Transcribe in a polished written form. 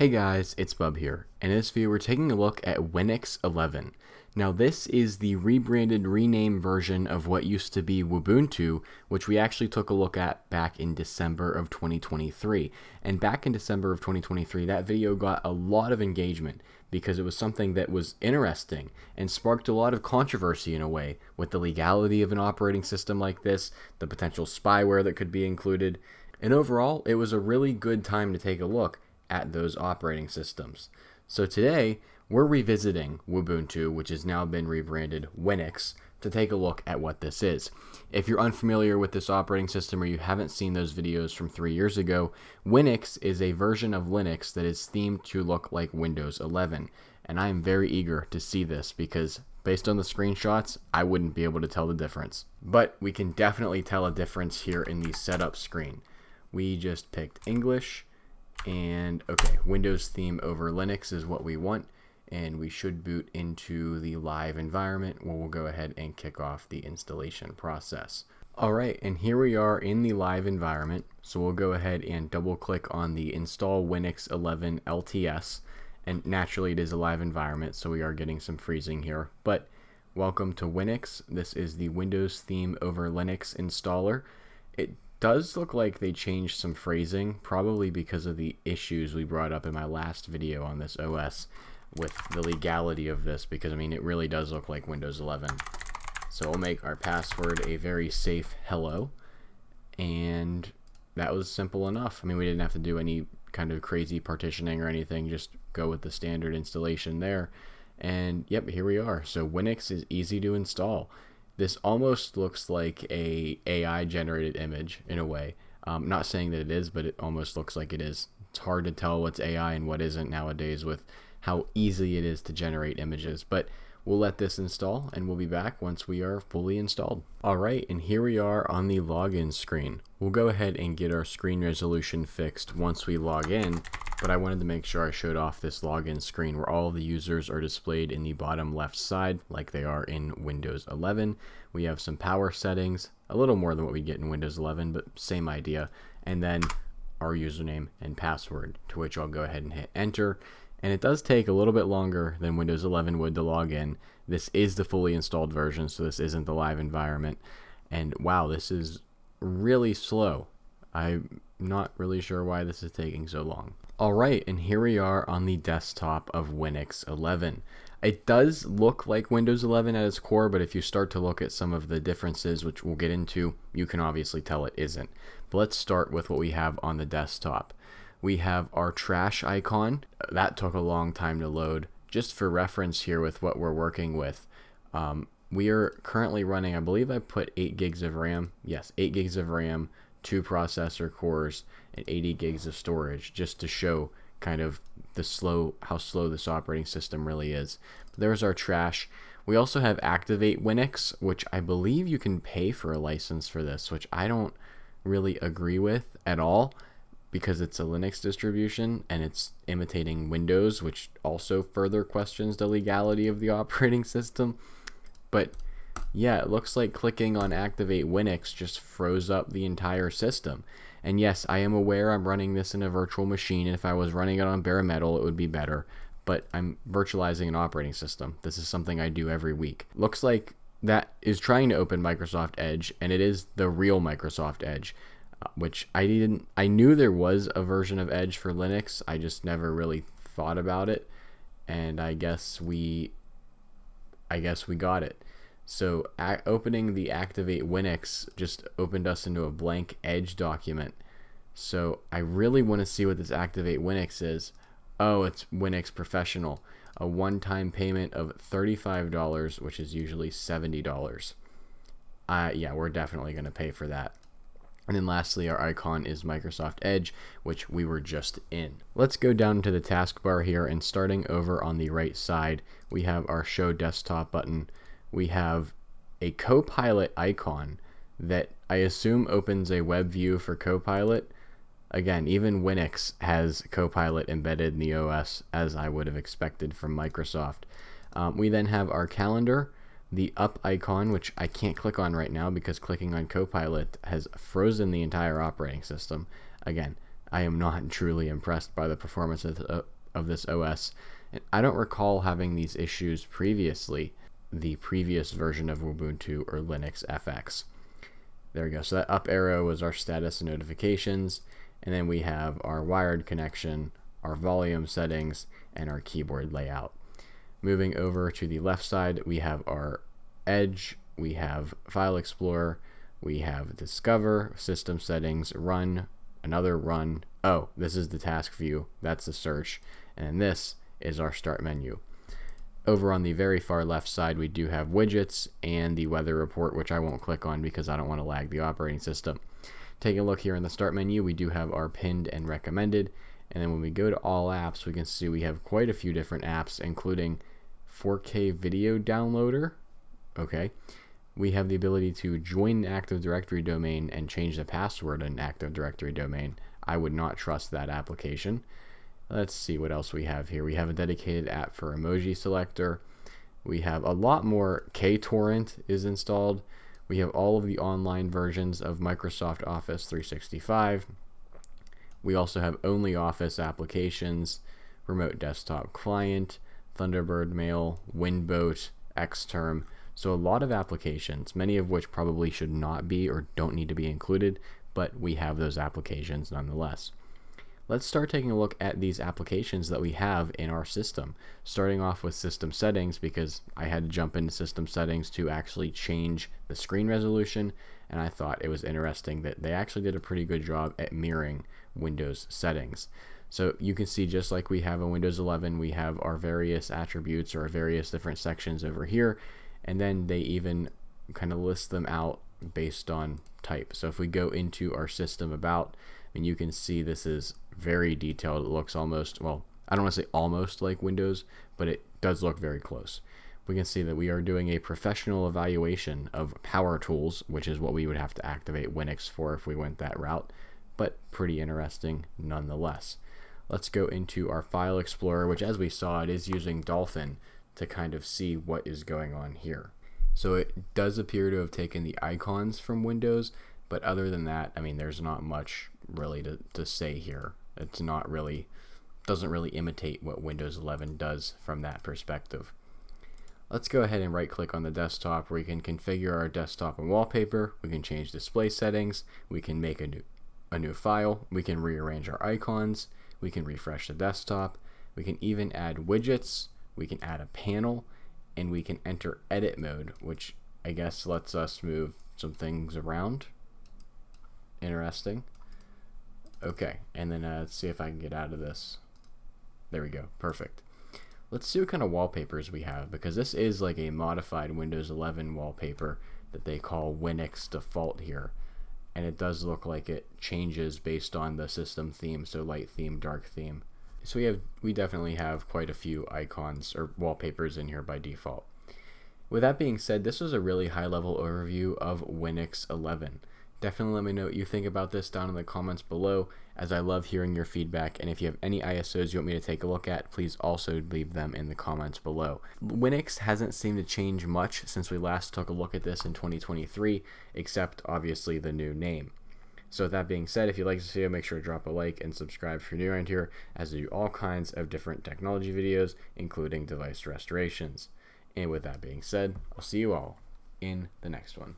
Hey guys, it's Bub here, and in this video we're taking a look at Winnix 11. Now this is the rebranded, renamed version of what used to be Ubuntu, which we actually took a look at back in December of 2023. And back in December of 2023, that video got a lot of engagement because it was something that was interesting and sparked a lot of controversy in a way with the legality of an operating system like this, the potential spyware that could be included, and overall it was a really good time to take a look at those operating systems. So today we're revisiting Ubuntu, which has now been rebranded Winnix, to take a look at what this is. If you're unfamiliar with this operating system or you haven't seen those videos from 3 years ago, Winnix is a version of Linux that is themed to look like Windows 11. And I am very eager to see this because based on the screenshots, I wouldn't be able to tell the difference. But we can definitely tell a difference here in the setup screen. We just picked English. And okay, Windows theme over Linux is what we want, and we should boot into the live environment where we'll go ahead and kick off the installation process. Alright, and here we are in the live environment, so we'll go ahead and double click on the install Winnix 11 LTS, and naturally it is a live environment, so we are getting some freezing here, but welcome to Winnix. This is the Windows theme over Linux installer. It does look like they changed some phrasing, probably because of the issues we brought up in my last video on this OS with the legality of this, because I mean it really does look like Windows 11. So we'll make our password a very safe hello, and that was simple enough. I mean, we didn't have to do any kind of crazy partitioning or anything, just go with the standard installation there. And yep, here we are. So Winnix is easy to install. This almost looks like a AI generated image in a way. Not saying that it is, but it almost looks like it is. It's hard to tell what's AI and what isn't nowadays with how easy it is to generate images. But we'll let this install and we'll be back once we are fully installed. Alright, and here we are on the login screen. We'll go ahead and get our screen resolution fixed once we log in, but I wanted to make sure I showed off this login screen where all the users are displayed in the bottom left side like they are in Windows 11. We have some power settings, a little more than what we get in Windows 11, but same idea, and then our username and password, to which I'll go ahead and hit enter. And it does take a little bit longer than Windows 11 would to log in. This is the fully installed version, so this isn't the live environment. And wow, this is really slow. I'm not really sure why this is taking so long. Alright, and here we are on the desktop of Winnix 11. It does look like Windows 11 at its core, but if you start to look at some of the differences, which we'll get into, you can obviously tell it isn't. But let's start with what we have on the desktop. We have our trash icon. That took a long time to load. Just for reference here with what we're working with, we are currently running, I believe I put 8 gigs of RAM. Yes, 8 gigs of RAM, 2 processor cores, and 80 gigs of storage, just to show kind of how slow this operating system really is. But there's our trash. We also have Activate Winnix, which I believe you can pay for a license for this, which I don't really agree with at all, because it's a Linux distribution and it's imitating Windows, which also further questions the legality of the operating system. But yeah, it looks like clicking on Activate Winnix just froze up the entire system. And yes, I am aware I'm running this in a virtual machine, and if I was running it on bare metal, it would be better. But I'm virtualizing an operating system. This is something I do every week. Looks like that is trying to open Microsoft Edge, and it is the real Microsoft Edge. Which I knew there was a version of Edge for Linux, I just never really thought about it, and I guess we got it. So opening the Activate Winnix just opened us into a blank Edge document. So I really want to see what this Activate Winnix is. Oh, it's Winnix Professional, a one-time payment of $35, which is usually $70. Yeah, we're definitely going to pay for that. And then lastly, our icon is Microsoft Edge, which we were just in. Let's go down to the taskbar here, and starting over on the right side, we have our Show Desktop button. We have a Copilot icon that I assume opens a web view for Copilot. Again, even Winnix has Copilot embedded in the OS, as I would have expected from Microsoft. We then have our calendar, the up icon, which I can't click on right now because clicking on Copilot has frozen the entire operating system. Again, I am not truly impressed by the performance of this OS. And I don't recall having these issues previously, the previous version of Ubuntu or Linux FX. There we go. So that up arrow was our status and notifications, and then we have our wired connection, our volume settings, and our keyboard layout. Moving over to the left side, we have our Edge, we have File Explorer, we have Discover, System Settings, Run, another Run. Oh, this is the task view. That's the search. And this is our Start menu. Over on the very far left side, we do have widgets and the weather report, which I won't click on because I don't want to lag the operating system. Taking a look here in the Start menu, we do have our pinned and recommended. And then when we go to all apps, we can see we have quite a few different apps, including 4K video downloader. Okay. We have the ability to join an Active Directory domain and change the password in an Active Directory domain. I would not trust that application. Let's see what else we have here. We have a dedicated app for emoji selector. We have a lot more. KTorrent is installed. We have all of the online versions of Microsoft Office 365. We also have only Office applications, remote desktop client, Thunderbird Mail, Winboat, Xterm. So a lot of applications, many of which probably should not be or don't need to be included, but we have those applications nonetheless. Let's start taking a look at these applications that we have in our system, starting off with system settings, because I had to jump into system settings to actually change the screen resolution, and I thought it was interesting that they actually did a pretty good job at mirroring Windows settings. So you can see, just like we have in Windows 11, we have our various attributes or our various different sections over here, and then they even kind of list them out based on type. So if we go into our system about, and you can see this is very detailed. It looks almost, well, I don't want to say almost like Windows, but it does look very close. We can see that we are doing a professional evaluation of power tools, which is what we would have to activate Winux for if we went that route, but pretty interesting nonetheless. Let's go into our File Explorer, which, as we saw, it is using Dolphin to kind of see what is going on here. So it does appear to have taken the icons from Windows, but other than that, I mean, there's not much really to say here. It's not really, doesn't really imitate what Windows 11 does from that perspective. Let's go ahead and right click on the desktop, where we can configure our desktop and wallpaper. We can change display settings. We can make a new file. We can rearrange our icons. We can refresh the desktop. We can even add widgets. We can add a panel, and we can enter edit mode, which I guess lets us move some things around. Interesting. Okay, and then let's see if I can get out of this. There we go, perfect. Let's see what kind of wallpapers we have, because this is like a modified Windows 11 wallpaper that they call Winnix default here. And it does look like it changes based on the system theme, so light theme, dark theme. So we definitely have quite a few icons or wallpapers in here by default. With that being said, this was a really high-level overview of Winux 11. Definitely let me know what you think about this down in the comments below, as I love hearing your feedback, and if you have any ISOs you want me to take a look at, please also leave them in the comments below. Winux hasn't seemed to change much since we last took a look at this in 2023, except obviously the new name. So with that being said, if you like this video, make sure to drop a like and subscribe if you're new around here, as I do all kinds of different technology videos, including device restorations. And with that being said, I'll see you all in the next one.